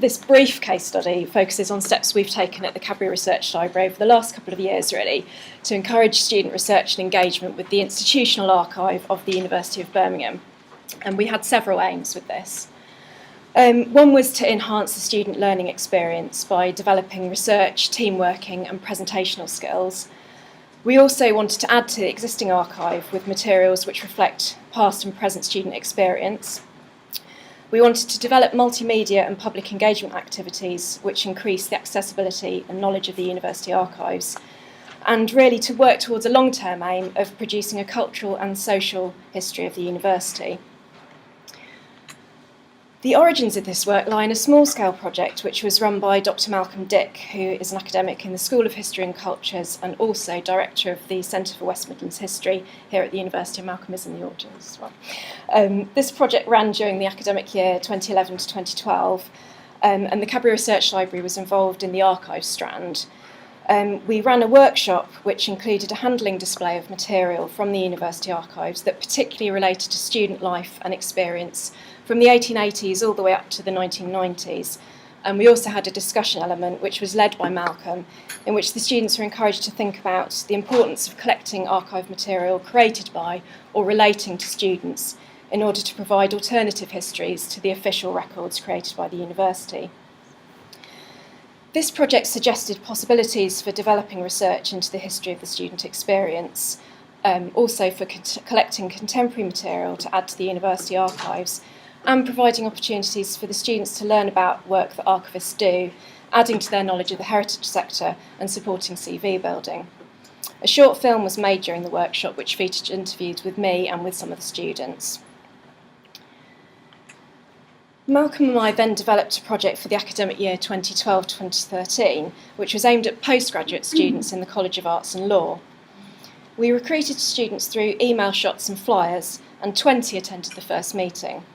This brief case study focuses on steps we've taken at the Cadbury Research Library over the last couple of years, really, to encourage student research and engagement with the institutional archive of the University of Birmingham. And we had several aims with this. One was to enhance the student learning experience by developing research, team working and presentational skills. We also wanted to add to the existing archive with materials which reflect past and present student experience. We wanted to develop multimedia and public engagement activities which increase the accessibility and knowledge of the university archives, and really to work towards a long-term aim of producing a cultural and social history of the university. The origins of this work lie in a small-scale project which was run by Dr. Malcolm Dick, who is an academic in the School of History and Cultures and also Director of the Centre for West Midlands History here at the University. Malcolm is in the audience as well. This project ran during the academic year 2011 to 2012, and the Cadbury Research Library was involved in the archive strand. We ran a workshop which included a handling display of material from the university archives that particularly related to student life and experience from the 1880s all the way up to the 1990s. And we also had a discussion element which was led by Malcolm, in which the students were encouraged to think about the importance of collecting archive material created by or relating to students in order to provide alternative histories to the official records created by the university. This project suggested possibilities for developing research into the history of the student experience, also for collecting contemporary material to add to the university archives, and providing opportunities for the students to learn about work that archivists do, adding to their knowledge of the heritage sector and supporting CV building. A short film was made during the workshop which featured interviews with me and with some of the students. Malcolm and I then developed a project for the academic year 2012-2013, which was aimed at postgraduate students in the College of Arts and Law. We recruited students through email shots and flyers, and 20 attended the first meeting.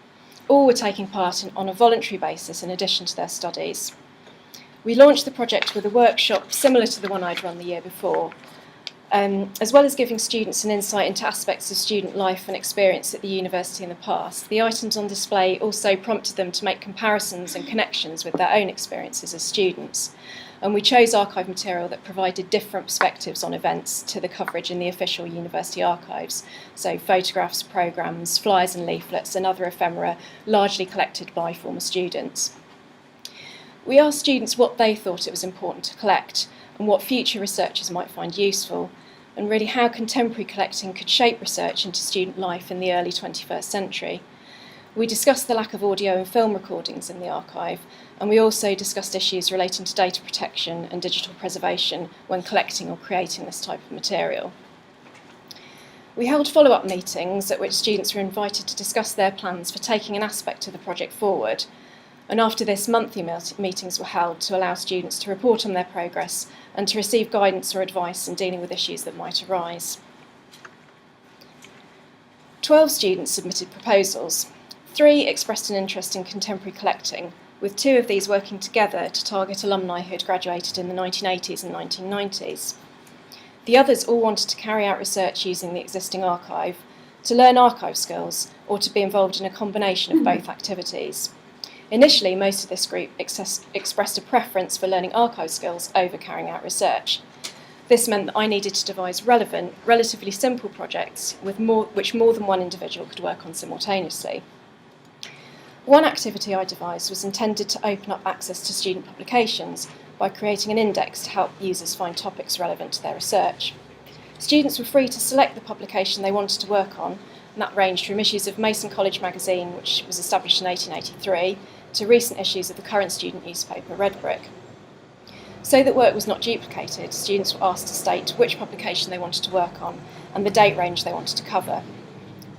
All were taking part on a voluntary basis in addition to their studies. We launched the project with a workshop similar to the one I'd run the year before. As well as giving students an insight into aspects of student life and experience at the university in the past, the items on display also prompted them to make comparisons and connections with their own experiences as students. And we chose archive material that provided different perspectives on events to the coverage in the official university archives, so photographs, programmes, flyers and leaflets and other ephemera largely collected by former students. We asked students what they thought it was important to collect and what future researchers might find useful, and really how contemporary collecting could shape research into student life in the early 21st century. We discussed the lack of audio and film recordings in the archive, and we also discussed issues relating to data protection and digital preservation when collecting or creating this type of material. We held follow-up meetings at which students were invited to discuss their plans for taking an aspect of the project forward, and after this, monthly meetings were held to allow students to report on their progress and to receive guidance or advice in dealing with issues that might arise. 12 students submitted proposals. 3 expressed an interest in contemporary collecting, with 2 of these working together to target alumni who had graduated in the 1980s and 1990s. The others all wanted to carry out research using the existing archive, to learn archive skills, or to be involved in a combination of both activities. Initially, most of this group expressed a preference for learning archive skills over carrying out research. This meant that I needed to devise relevant, relatively simple projects which more than one individual could work on simultaneously. One activity I devised was intended to open up access to student publications by creating an index to help users find topics relevant to their research. Students were free to select the publication they wanted to work on, and that ranged from issues of Mason College magazine, which was established in 1883, to recent issues of the current student newspaper, Red Brick. So that work was not duplicated, students were asked to state which publication they wanted to work on and the date range they wanted to cover.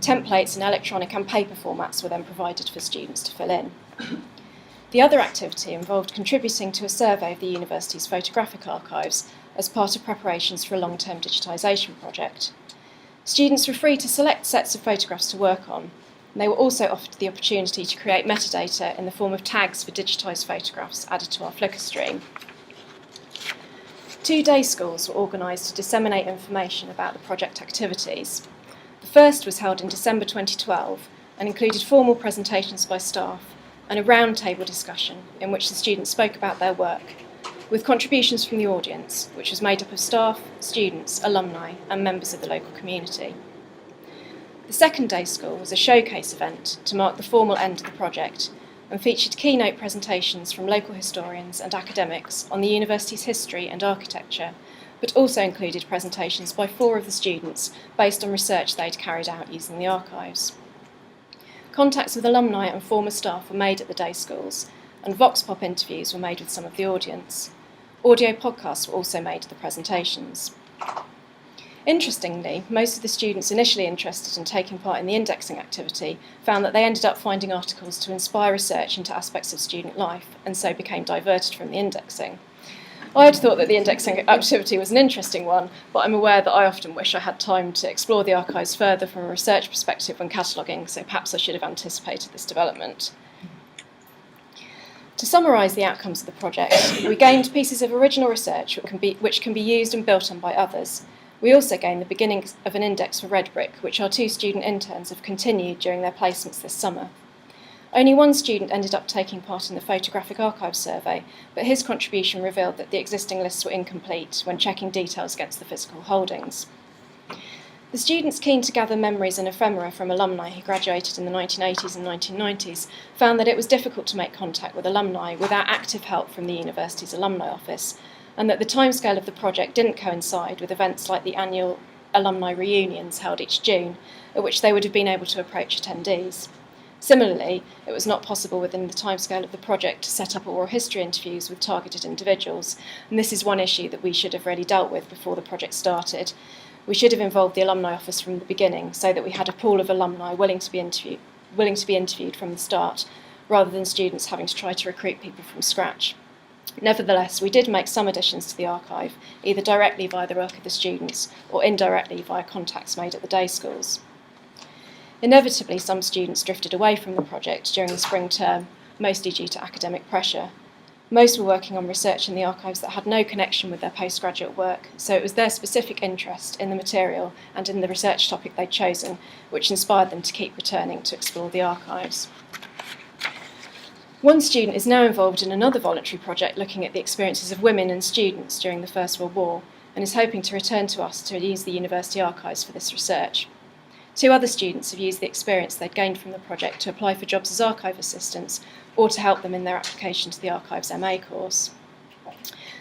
Templates in electronic and paper formats were then provided for students to fill in. The other activity involved contributing to a survey of the university's photographic archives as part of preparations for a long-term digitisation project. Students were free to select sets of photographs to work on, and they were also offered the opportunity to create metadata in the form of tags for digitised photographs added to our Flickr stream. 2 day schools were organised to disseminate information about the project activities. The first was held in December 2012 and included formal presentations by staff and a roundtable discussion in which the students spoke about their work, with contributions from the audience, which was made up of staff, students, alumni, and members of the local community. The second day school was a showcase event to mark the formal end of the project and featured keynote presentations from local historians and academics on the university's history and architecture, but also included presentations by 4 of the students based on research they'd carried out using the archives. Contacts with alumni and former staff were made at the day schools, and vox pop interviews were made with some of the audience. Audio podcasts were also made of the presentations. Interestingly, most of the students initially interested in taking part in the indexing activity found that they ended up finding articles to inspire research into aspects of student life, and so became diverted from the indexing. I had thought that the indexing activity was an interesting one, but I'm aware that I often wish I had time to explore the archives further from a research perspective when cataloguing, so perhaps I should have anticipated this development. To summarise the outcomes of the project, we gained pieces of original research which can be used and built on by others. We also gained the beginnings of an index for red brick, which our 2 student interns have continued during their placements this summer. Only 1 student ended up taking part in the photographic archive survey, but his contribution revealed that the existing lists were incomplete when checking details against the physical holdings. The students keen to gather memories and ephemera from alumni who graduated in the 1980s and 1990s found that it was difficult to make contact with alumni without active help from the university's alumni office, and that the timescale of the project didn't coincide with events like the annual alumni reunions held each June, at which they would have been able to approach attendees. Similarly, it was not possible within the timescale of the project to set up oral history interviews with targeted individuals, and this is one issue that we should have really dealt with before the project started. We should have involved the alumni office from the beginning so that we had a pool of alumni willing to be interviewed from the start, rather than students having to try to recruit people from scratch. Nevertheless, we did make some additions to the archive, either directly via the work of the students or indirectly via contacts made at the day schools. Inevitably, some students drifted away from the project during the spring term, mostly due to academic pressure. Most were working on research in the archives that had no connection with their postgraduate work, so it was their specific interest in the material and in the research topic they'd chosen which inspired them to keep returning to explore the archives. 1 student is now involved in another voluntary project looking at the experiences of women and students during the First World War, and is hoping to return to us to use the university archives for this research. 2 other students have used the experience they'd gained from the project to apply for jobs as archive assistants or to help them in their application to the Archives MA course.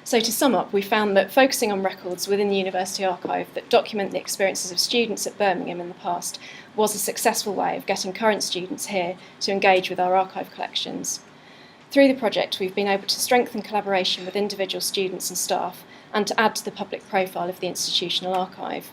So to sum up, we found that focusing on records within the university archive that document the experiences of students at Birmingham in the past was a successful way of getting current students here to engage with our archive collections. Through the project, we've been able to strengthen collaboration with individual students and staff and to add to the public profile of the institutional archive.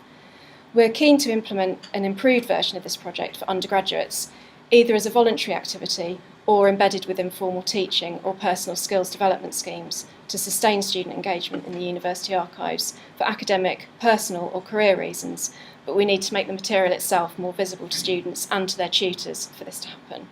We're keen to implement an improved version of this project for undergraduates, either as a voluntary activity or embedded within formal teaching or personal skills development schemes to sustain student engagement in the university archives for academic, personal or career reasons, but we need to make the material itself more visible to students and to their tutors for this to happen.